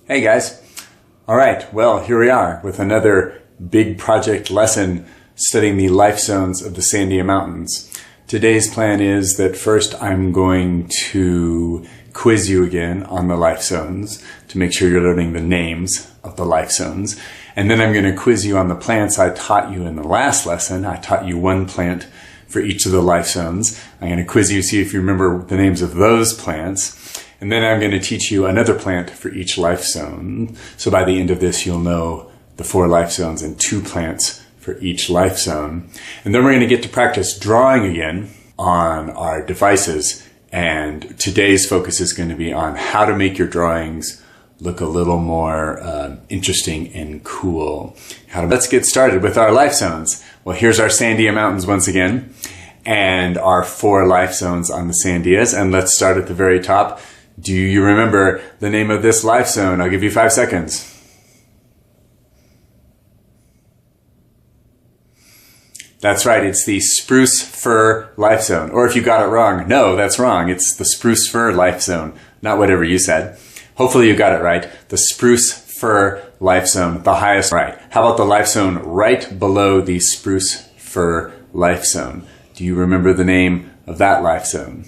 Hey guys. All right, well, here we are with another big project lesson studying the life zones of the Sandia Mountains. Today's plan is that first I'm going to quiz you again on the life zones to make sure you're learning the names of the life zones. And then I'm going to quiz you on the plants I taught you in the last lesson. I taught you one plant for each of the life zones. I'm going to quiz you, see if you remember the names of those plants. And then I'm going to teach you another plant for each life zone. So by the end of this, you'll know the 4 life zones and 2 plants for each life zone. And then we're going to get to practice drawing again on our devices. And today's focus is going to be on how to make your drawings look a little more interesting and cool. Let's get started with our life zones. Well, here's our Sandia Mountains once again, and our 4 life zones on the Sandias. And let's start at the very top. Do you remember the name of this life zone? I'll give you 5 seconds. That's right, it's the Spruce Fir Life Zone. Or if you got it wrong, no, that's wrong. It's the Spruce Fir Life Zone, not whatever you said. Hopefully you got it right. The Spruce Fir Life Zone, the highest right. How about the life zone right below the Spruce Fir Life Zone? Do you remember the name of that life zone?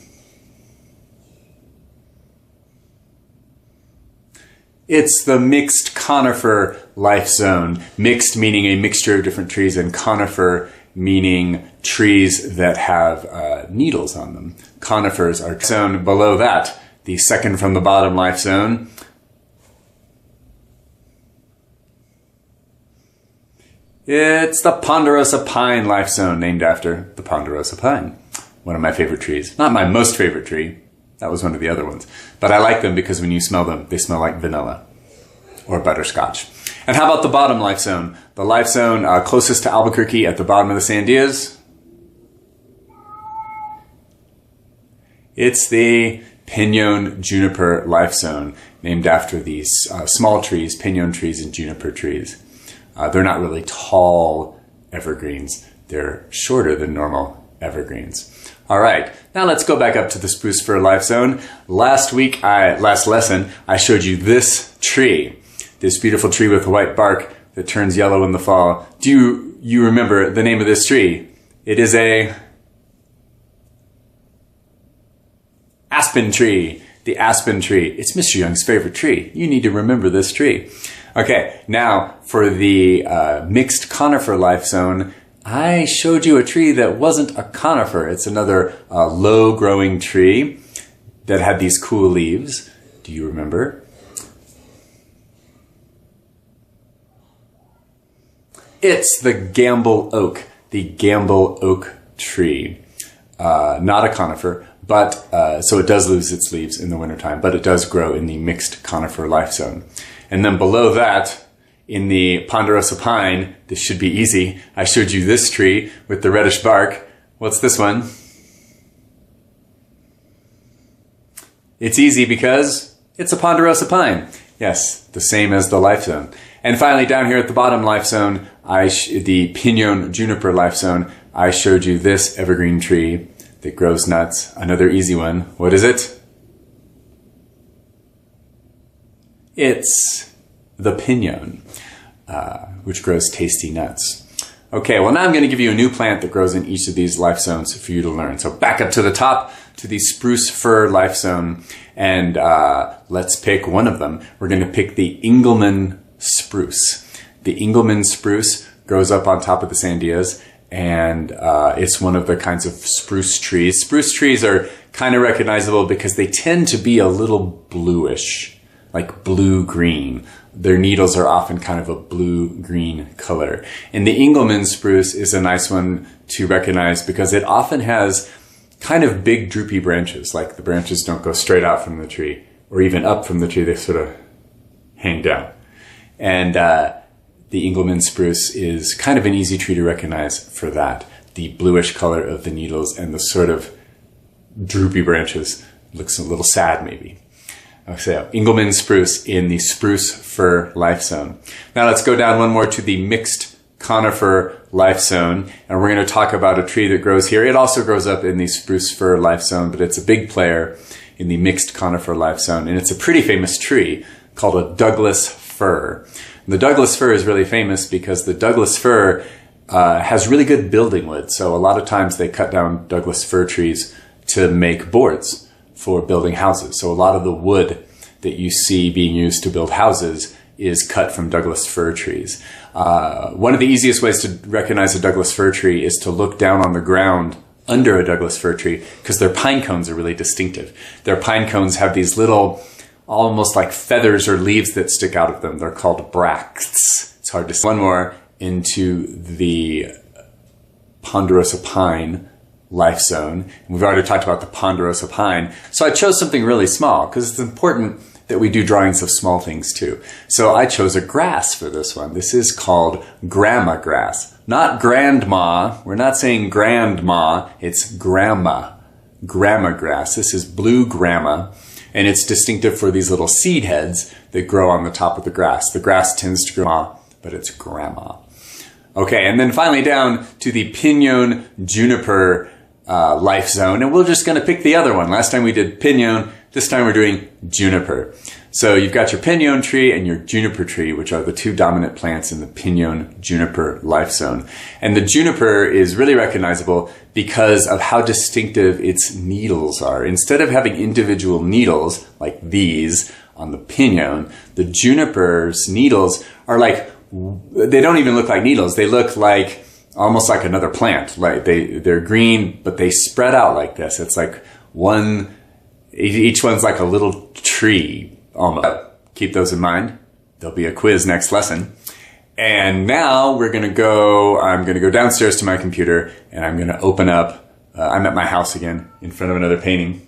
It's the Mixed Conifer Life Zone. Mixed meaning a mixture of different trees, and conifer meaning trees that have needles on them. Conifers are zone below that. The second from the bottom life zone. It's the Ponderosa Pine Life Zone, named after the Ponderosa Pine. One of my favorite trees. Not my most favorite tree. That was one of the other ones. But I like them because when you smell them, they smell like vanilla or butterscotch. And how about the bottom life zone? The life zone closest to Albuquerque at the bottom of the Sandias? It's the Pinon Juniper Life Zone, named after these small trees, pinon trees and juniper trees. They're not really tall evergreens. They're shorter than normal evergreens. All right, now let's go back up to the Spruce Fir Life Zone. Last lesson, I showed you this tree, this beautiful tree with white bark that turns yellow in the fall. Do you remember the name of this tree? It is a aspen tree, the aspen tree. It's Mr. Young's favorite tree. You need to remember this tree. Okay, now for the Mixed Conifer Life Zone, I showed you a tree that wasn't a conifer. It's another low-growing tree that had these cool leaves. Do you remember? It's the Gamble Oak, the Gamble Oak tree. Not a conifer, but so it does lose its leaves in the wintertime, but it does grow in the Mixed Conifer Life Zone. And then below that, in the Ponderosa Pine, this should be easy. I showed you this tree with the reddish bark. What's this one? It's easy because it's a Ponderosa Pine. Yes, the same as the life zone. And finally, down here at the bottom life zone, the Pinon Juniper Life Zone, I showed you this evergreen tree that grows nuts. Another easy one. What is it? It's the pinon, which grows tasty nuts. Okay, well now I'm going to give you a new plant that grows in each of these life zones for you to learn. So back up to the top to the Spruce Fir Life Zone, and let's pick one of them. We're going to pick the Engelmann spruce. The Engelmann spruce grows up on top of the Sandias, and it's one of the kinds of spruce trees. Spruce trees are kind of recognizable because they tend to be a little bluish, like blue-green. Their needles are often kind of a blue-green color. And the Engelmann spruce is a nice one to recognize because it often has kind of big droopy branches, like the branches don't go straight out from the tree or even up from the tree, they sort of hang down. And the Engelmann spruce is kind of an easy tree to recognize for that. The bluish color of the needles and the sort of droopy branches looks a little sad maybe. So Engelmann spruce in the Spruce Fir Life Zone. Now let's go down one more to the Mixed Conifer Life Zone, and we're going to talk about a tree that grows here. It also grows up in the Spruce Fir Life Zone, but it's a big player in the Mixed Conifer Life Zone, and it's a pretty famous tree called a Douglas fir. And the Douglas fir is really famous because the Douglas fir has really good building wood. So a lot of times they cut down Douglas fir trees to make boards for building houses. So a lot of the wood that you see being used to build houses is cut from Douglas fir trees. One of the easiest ways to recognize a Douglas fir tree is to look down on the ground under a Douglas fir tree, because their pine cones are really distinctive. Their pine cones have these little, almost like feathers or leaves that stick out of them. They're called bracts. It's hard to see. One more into the ponderosa pine life zone. And we've already talked about the ponderosa pine. So I chose something really small because it's important that we do drawings of small things too. So I chose a grass for this one. This is called grandma grass. Not grandma. We're not saying grandma. It's grandma. Grandma grass. This is blue grandma. And it's distinctive for these little seed heads that grow on the top of the grass. The grass tends to grow, but it's grandma. Okay, and then finally down to the pinon juniper life zone. And we're just going to pick the other one. Last time we did pinon. This time we're doing juniper. So you've got your pinon tree and your juniper tree, which are the two dominant plants in the pinon juniper life zone. And the juniper is really recognizable because of how distinctive its needles are. Instead of having individual needles like these on the pinon, the juniper's needles are like, they don't even look like needles. They look like almost like another plant. Like they're green, but they spread out like this. It's like each one's like a little tree almost. Keep those in mind. There'll be a quiz next lesson. And now I'm going to go downstairs to my computer and I'm going to open up, I'm at my house again in front of another painting.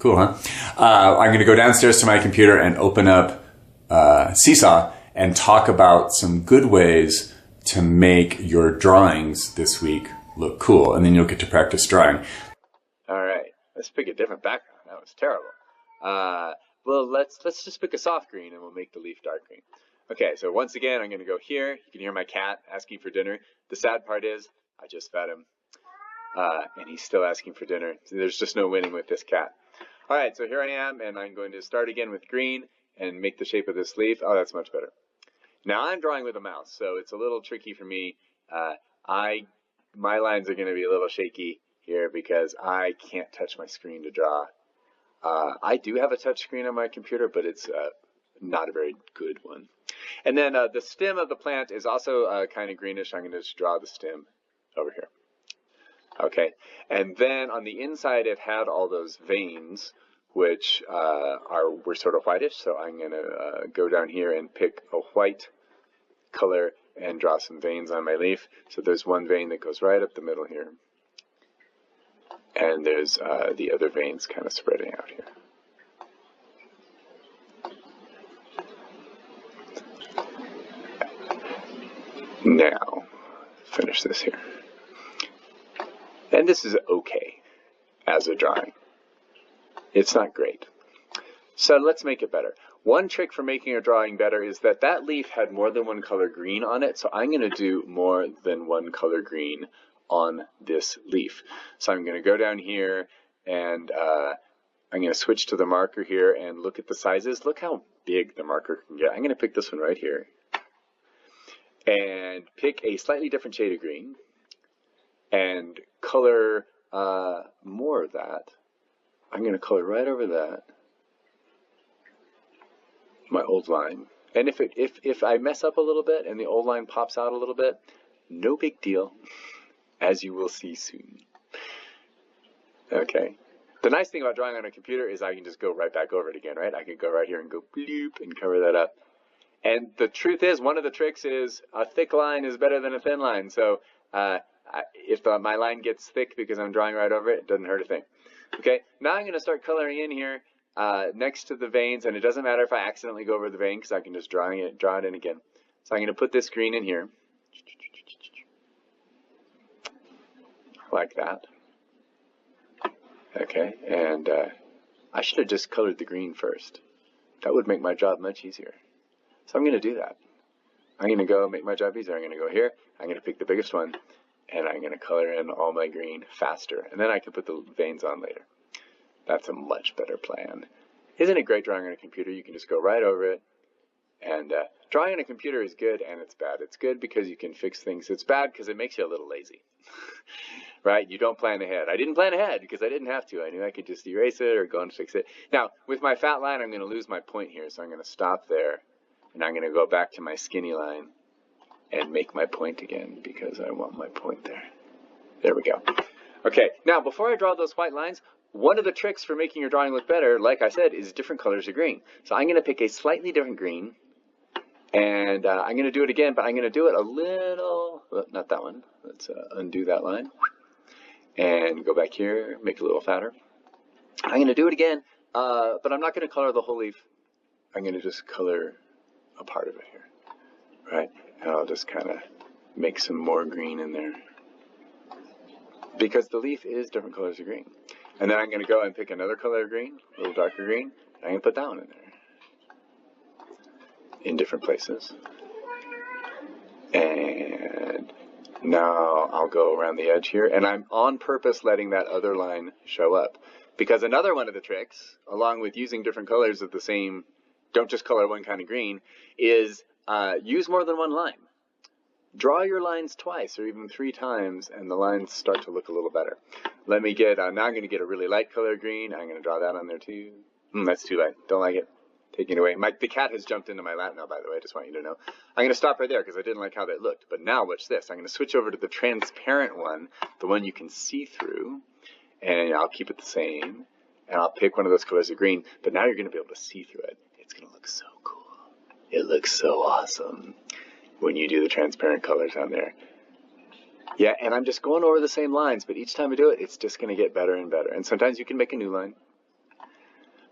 Cool, huh? I'm going to go downstairs to my computer and open up Seesaw and talk about some good ways to make your drawings this week look cool. And then you'll get to practice drawing. All right, let's pick a different background. That was terrible. Well, let's just pick a soft green and we'll make the leaf dark green. Okay, so once again, I'm going to go here. You can hear my cat asking for dinner. The sad part is I just fed him and he's still asking for dinner. So there's just no winning with this cat. All right, so here I am, and I'm going to start again with green and make the shape of this leaf. Oh, that's much better. Now I'm drawing with a mouse, so it's a little tricky for me. My lines are going to be a little shaky here because I can't touch my screen to draw. I do have a touch screen on my computer, but it's not a very good one. And then the stem of the plant is also kind of greenish. I'm going to just draw the stem over here. Okay, and then on the inside it had all those veins, which were sort of whitish. So I'm going to go down here and pick a white color and draw some veins on my leaf. So there's one vein that goes right up the middle here. And there's the other veins kind of spreading out here. Now, finish this here. And this is okay as a drawing. It's not great. So let's make it better. One trick for making a drawing better is that that leaf had more than one color green on it. So I'm going to do more than one color green on this leaf. So I'm going to go down here and I'm going to switch to the marker here and look at the sizes. Look how big the marker can get. I'm going to pick this one right here and pick a slightly different shade of green and color more of that. I'm going to color right over that, my old line. And if I mess up a little bit and the old line pops out a little bit, no big deal, as you will see soon. Okay. The nice thing about drawing on a computer is I can just go right back over it again, right? I can go right here and go bloop and cover that up. And the truth is, one of the tricks is a thick line is better than a thin line. So if my line gets thick because I'm drawing right over it, it doesn't hurt a thing. Okay, now I'm going to start coloring in here next to the veins, and it doesn't matter if I accidentally go over the vein because I can just draw it in again. So I'm going to put this green in here, like that. Okay, and I should have just colored the green first. That would make my job much easier. So I'm going to do that. I'm going to go make my job easier. I'm going to go here. I'm going to pick the biggest one, and I'm going to color in all my green faster. And then I can put the veins on later. That's a much better plan. Isn't it great drawing on a computer? You can just go right over it. And drawing on a computer is good and it's bad. It's good because you can fix things. It's bad because it makes you a little lazy. Right? You don't plan ahead. I didn't plan ahead because I didn't have to. I knew I could just erase it or go and fix it. Now, with my fat line, I'm going to lose my point here, so I'm going to stop there. And I'm going to go back to my skinny line and make my point again because I want my point there. There we go. Okay, now before I draw those white lines, one of the tricks for making your drawing look better, like I said, is different colors of green. So I'm going to pick a slightly different green, and I'm going to do it again, but I'm going to do it a little, well, not that one. Let's undo that line and go back here, make it a little fatter. I'm going to do it again, but I'm not going to color the whole leaf. I'm going to just color a part of it here, right? And I'll just kind of make some more green in there because the leaf is different colors of green. And then I'm going to go and pick another color of green, a little darker green, and I'm going to put that one in there in different places. And now I'll go around the edge here, and I'm on purpose letting that other line show up. Because another one of the tricks, along with using different colors of the same, don't just color one kind of green, is use more than one line. Draw your lines twice or even 3 times, and the lines start to look a little better. Let me get, now I'm going to get a really light color green. I'm going to draw that on there too. That's too light. Don't like it. Taking it away. The cat has jumped into my lap now, by the way. I just want you to know. I'm going to stop right there because I didn't like how that looked. But now watch this. I'm going to switch over to the transparent one, the one you can see through. And I'll keep it the same. And I'll pick one of those colors of green. But now you're going to be able to see through it. It's going to look so cool. It looks so awesome when you do the transparent colors on there. Yeah, and I'm just going over the same lines, but each time I do it, it's just going to get better and better. And sometimes you can make a new line.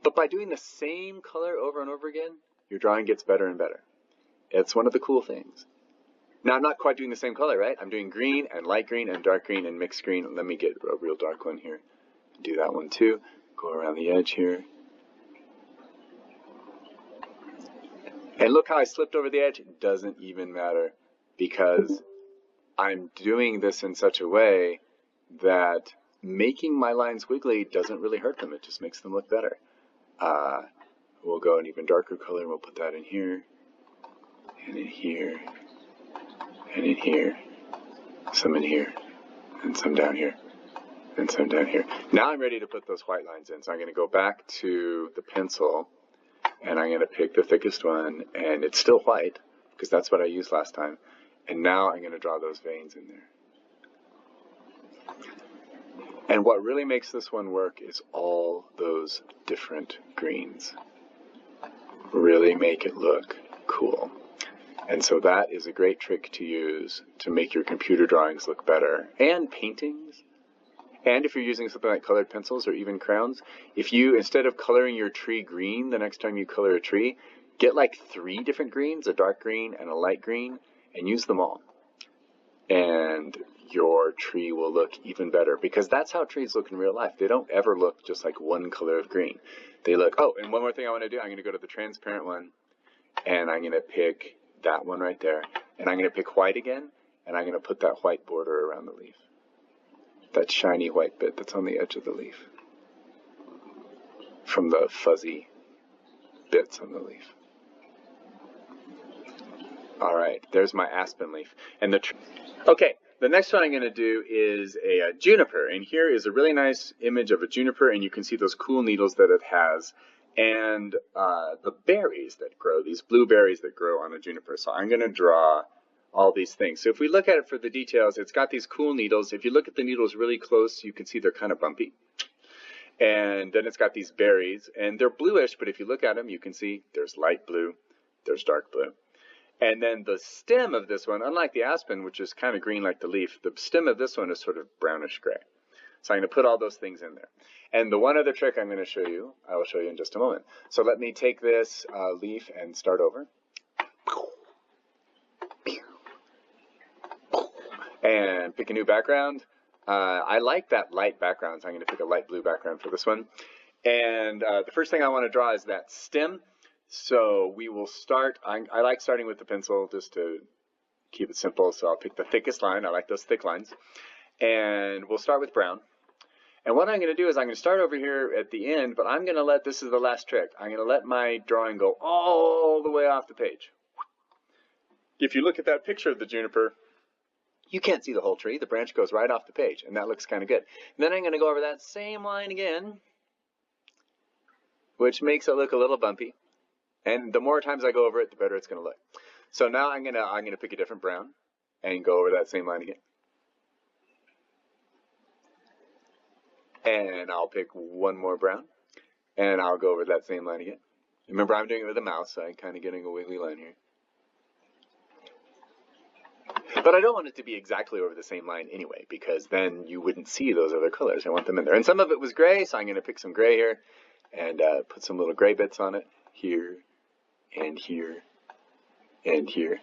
But by doing the same color over and over again, your drawing gets better and better. It's one of the cool things. Now, I'm not quite doing the same color, right? I'm doing green and light green and dark green and mixed green. Let me get a real dark one here. Do that one too. Go around the edge here. And look how I slipped over the edge. It doesn't even matter because I'm doing this in such a way that making my lines wiggly doesn't really hurt them. It just makes them look better. We'll go an even darker color and we'll put that in here, and in here, and in here, some in here, and some down here, and some down here. Now I'm ready to put those white lines in. So I'm going to go back to the pencil and I'm going to pick the thickest one, and it's still white because that's what I used last time. And now I'm going to draw those veins in there. And what really makes this one work is all those different greens. Really make it look cool. And so that is a great trick to use to make your computer drawings look better, and paintings. And if you're using something like colored pencils or even crayons, if you, instead of coloring your tree green the next time you color a tree, get like 3 different greens, a dark green and a light green, and use them all. And your tree will look even better, because that's how trees look in real life. They don't ever look just like one color of green. They look, oh, and one more thing I want to do, I'm going to go to the transparent one, and I'm going to pick that one right there, and I'm going to pick white again, and I'm going to put that white border around the leaf. That shiny white bit that's on the edge of the leaf, from the fuzzy bits on the leaf. All right, there's my aspen leaf. And okay, the next one I'm going to do is a juniper. And here is a really nice image of a juniper, and you can see those cool needles that it has, and the berries that grow, these blue berries that grow on a juniper. So I'm going to draw all these things. So if we look at it for the details, it's got these cool needles. If you look at the needles really close, you can see they're kind of bumpy. And then it's got these berries, and they're bluish, but if you look at them, you can see there's light blue, there's dark blue. And then the stem of this one, unlike the aspen, which is kind of green like the leaf, the stem of this one is sort of brownish gray. So I'm going to put all those things in there. And the one other trick I'm going to show you, I will show you in just a moment. So let me take this leaf and start over. And pick a new background. I like that light background, so I'm going to pick a light blue background for this one. And the first thing I want to draw is that stem. So we will start, I like starting with the pencil just to keep it simple. So I'll pick the thickest line. I like those thick lines. And we'll start with brown. And what I'm going to do is I'm going to start over here at the end, but I'm going to let, this is the last trick, I'm going to let my drawing go all the way off the page. If you look at that picture of the juniper, you can't see the whole tree. The branch goes right off the page, and that looks kind of good. And then I'm going to go over that same line again, which makes it look a little bumpy. And the more times I go over it, the better it's going to look. So now I'm going to pick a different brown and go over that same line again. And I'll pick one more brown, and I'll go over that same line again. Remember, I'm doing it with a mouse, so I'm kind of getting a wiggly line here. But I don't want it to be exactly over the same line anyway, because then you wouldn't see those other colors. I want them in there. And some of it was gray, so I'm going to pick some gray here and put some little gray bits on it here and here and here.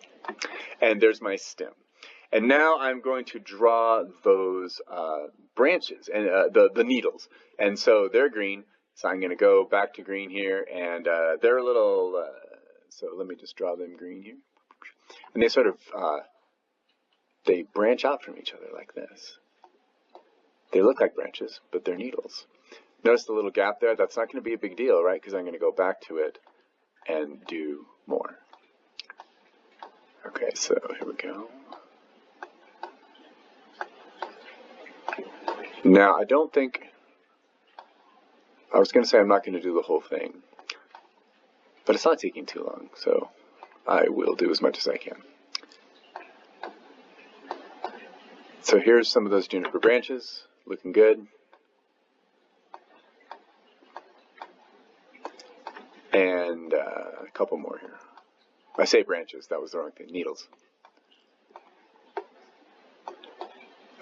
And there's my stem. And now I'm going to draw those branches and the needles. And so they're green, so I'm going to go back to green here, and they're a little, so let me just draw them green here. And they sort of, they branch out from each other like this. They look like branches, but they're needles. Notice the little gap there? That's not going to be a big deal, right? Because I'm going to go back to it and do more. Okay, so here we go. Now, I don't think, I was going to say I'm not going to do the whole thing, but it's not taking too long, so I will do as much as I can. So here's some of those juniper branches, looking good. And a couple more here. I say branches, that was the wrong thing, needles.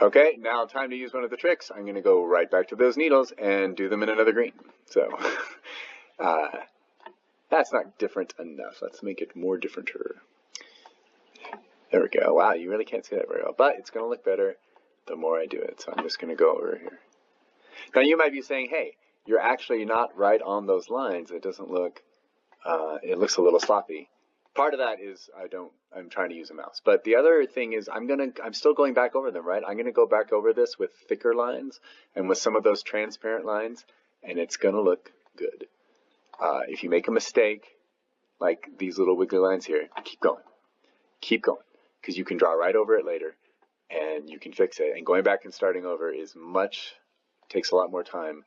Okay, now time to use one of the tricks. I'm going to go right back to those needles and do them in another green. So that's not different enough. Let's make it more differenter. There we go. Wow, you really can't see that very well, but it's going to look better the more I do it. So I'm just going to go over here. Now you might be saying, hey, you're actually not right on those lines. It doesn't look, it looks a little sloppy. Part of that is I'm trying to use a mouse. But the other thing is I'm still going back over them, right? I'm going to go back over this with thicker lines and with some of those transparent lines, and it's going to look good. If you make a mistake, like these little wiggly lines here, keep going. Keep going, because you can draw right over it later, and you can fix it. And going back and starting over takes a lot more time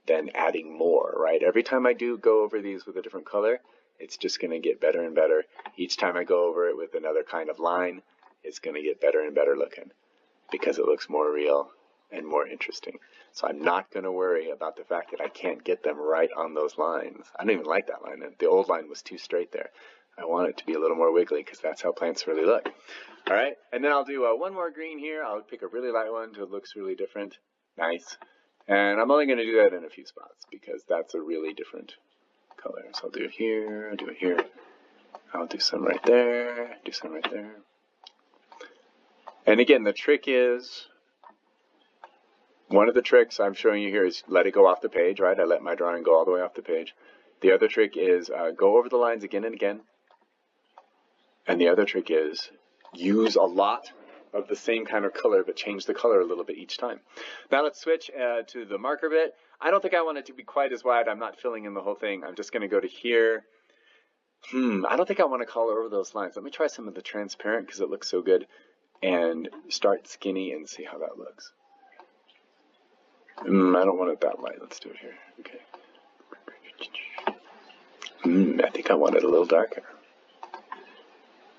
than adding more, right? Every time I go over these with a different color, it's just going to get better and better. Each time I go over it with another kind of line, it's going to get better and better looking because it looks more real and more interesting. So I'm not going to worry about the fact that I can't get them right on those lines. I don't even like that line. The old line was too straight there. I want it to be a little more wiggly because that's how plants really look. All right, and then I'll do one more green here. I'll pick a really light one so it looks really different. Nice. And I'm only going to do that in a few spots because that's a really different color. So I'll do it here, I'll do it here. I'll do some right there, do some right there. And again, the trick is, one of the tricks I'm showing you here is let it go off the page, right? I let my drawing go all the way off the page. The other trick is go over the lines again and again. And the other trick is use a lot of the same kind of color, but change the color a little bit each time. Now let's switch to the marker bit. I don't think I want it to be quite as wide. I'm not filling in the whole thing. I'm just going to go to here. I don't think I want to color over those lines. Let me try some of the transparent because it looks so good, and start skinny and see how that looks. I don't want it that light. Let's do it here. Okay. I think I want it a little darker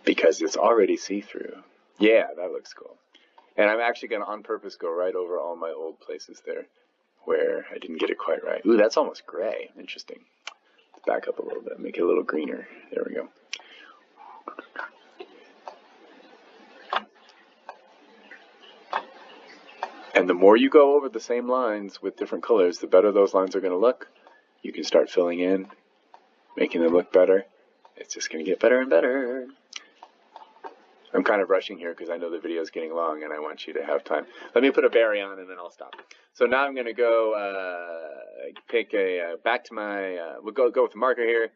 because it's already see-through. Yeah, that looks cool. And I'm actually going to on purpose go right over all my old places there where I didn't get it quite right. Ooh, that's almost gray. Interesting. Let's back up a little bit, make it a little greener. There we go. And the more you go over the same lines with different colors, the better those lines are going to look. You can start filling in, making them look better. It's just going to get better and better. I'm kind of rushing here because I know the video is getting long and I want you to have time. Let me put a berry on and then I'll stop. So now I'm going to go pick back to my, we'll go with the marker here.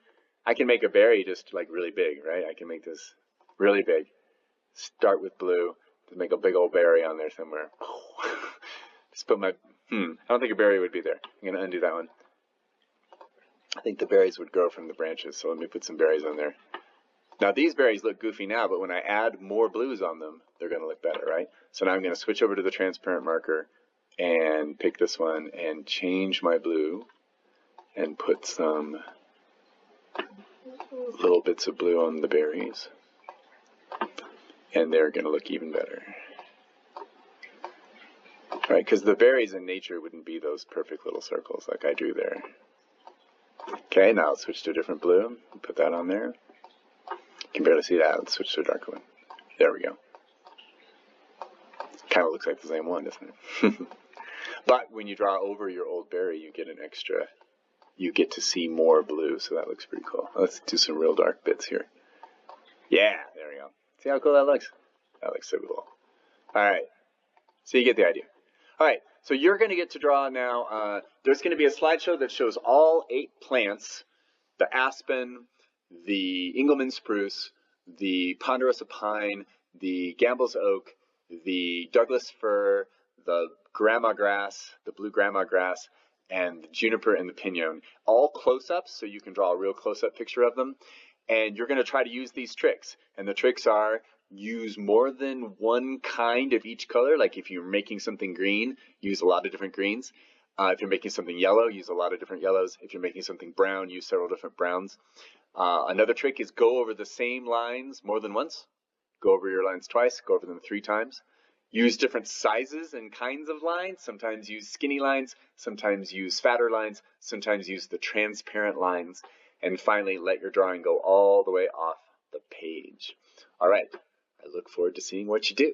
I can make a berry just like really big, right? I can make this really big. Start with blue to make a big old berry on there somewhere. Just put my I don't think a berry would be there. I'm going to undo that one. I think the berries would grow from the branches, so let me put some berries on there. Now these berries look goofy now, but when I add more blues on them, they're going to look better, right? So now I'm going to switch over to the transparent marker and pick this one and change my blue and put some little bits of blue on the berries. And they're going to look even better. Right, because the berries in nature wouldn't be those perfect little circles like I drew there. Okay, now let's switch to a different blue. Put that on there. You can barely see that. Let's switch to a darker one. There we go. Kind of looks like the same one, doesn't it? But when you draw over your old berry, you get an extra, you get to see more blue, so that looks pretty cool. Let's do some real dark bits here. Yeah, there we go. See how cool that looks? That looks so cool. All right, so you get the idea. All right, so you're going to get to draw now. There's going to be a slideshow that shows all 8 plants, the aspen, the Engelmann spruce, the ponderosa pine, the Gambel's oak, the Douglas fir, the grandma grass, the blue grandma grass, and the juniper and the pinon, all close-ups, so you can draw a real close-up picture of them. And you're going to try to use these tricks. And the tricks are, use more than one kind of each color. Like if you're making something green, use a lot of different greens. If you're making something yellow, use a lot of different yellows. If you're making something brown, use several different browns. Another trick is go over the same lines more than once. Go over your lines twice, go over them 3 times. Use different sizes and kinds of lines. Sometimes use skinny lines, sometimes use fatter lines, sometimes use the transparent lines. And finally, let your drawing go all the way off the page. All right, I look forward to seeing what you do.